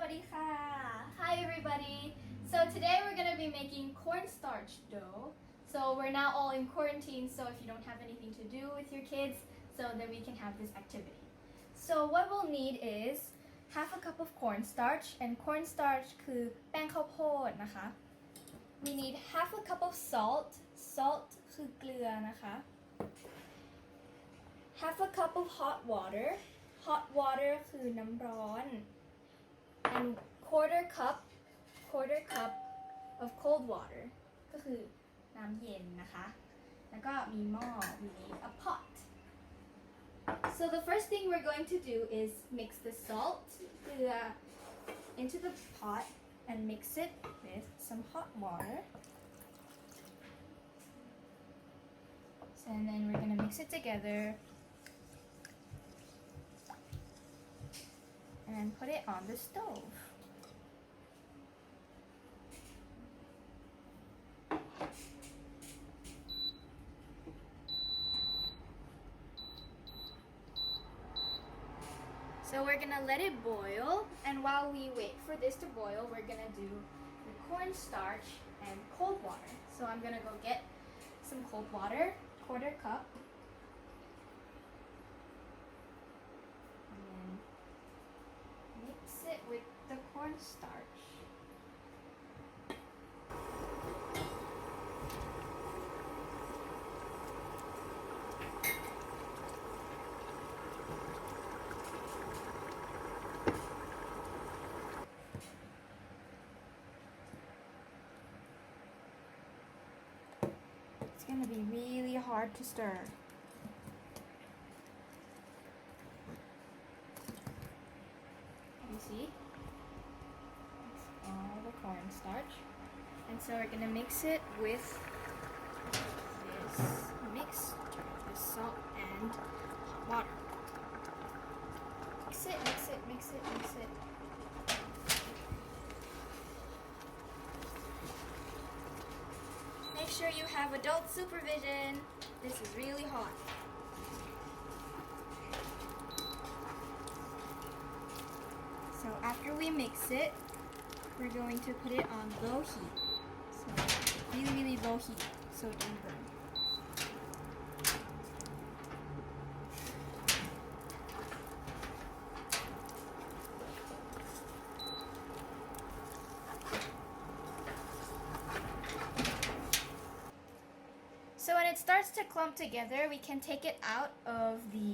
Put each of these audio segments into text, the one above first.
วัสดีค่ะ Hi everybody. So today we're going to be making cornstarch dough. So we're now all in quarantine, so if you don't have anything to do with your kids, so then we can have this activity. So what we'll need is half a cup of cornstarch, and cornstarch คือแป้งข้าวโพดนะคะ We need half a cup of salt. Salt คือเกลือนะคะ half a cup of hot water. Hot water คือน้ำร้อน and quarter cup of cold water ก็คือน้ำเย็นนะคะแล้วก็มีหม้อ we need a pot. So the first thing we're going to do is mix the salt เกลือ into the pot and mix it with some hot water. And then we're going to mix it together and put it on the stove. So we're gonna let it boil, and while we wait for this to boil, we're gonna do the cornstarch and cold water. So I'm gonna go get some cold water, quarter cup. And then mix it with the cornstarch. It's going to be really hard to stir. You see? It's all the cornstarch. And so we're going to mix it with this mixture, the salt and hot water. Mix it, mix it, mix it, mix it. Make sure you have adult supervision. This is really hot. So after we mix it, we're going to put it on low heat. So really low heat so it doesn't burn. So when it starts to clump together, we can take it out of the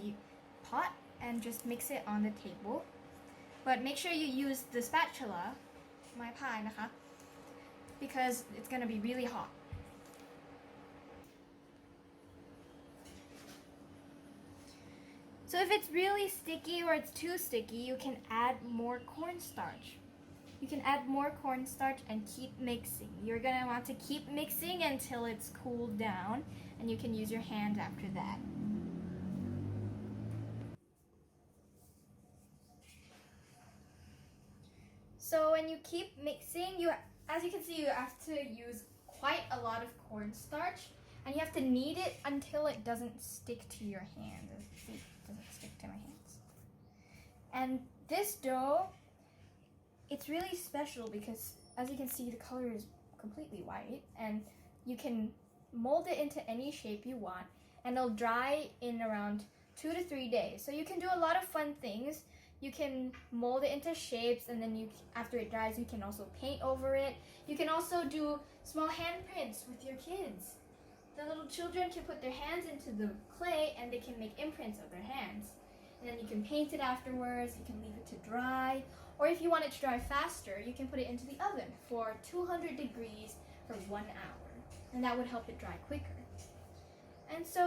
pot and just mix it on the table. But make sure you use the spatula, my pie,นะคะ, because it's going to be really hot. So if it's really sticky or it's too sticky, you can add more cornstarch. You can add more cornstarch and keep mixing. You're going to want to keep mixing until it's cooled down, and you can use your hand after that. So when you keep mixing, as you can see, you have to use quite a lot of cornstarch, and you have to knead it until it doesn't stick to your hand. See, it doesn't stick to my hands. And this dough, it's really special because, as you can see, the color is completely white, and you can mold it into any shape you want, and it'll dry in around 2 to 3 days. So you can do a lot of fun things. You can mold it into shapes, and then after it dries, you can also paint over it. You can also do small handprints with your kids. The little children can put their hands into the clay, and they can make imprints of their hands. And then you can paint it afterwards. You can leave it to dry. Or if you want it to dry faster, you can put it into the oven for 200 degrees for 1 hour. And that would help it dry quicker. And so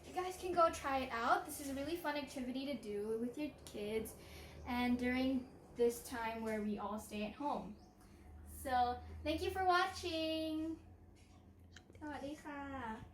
you guys can go try it out. This is a really fun activity to do with your kids and during this time where we all stay at home. So thank you for watching. สวัสดีค่ะ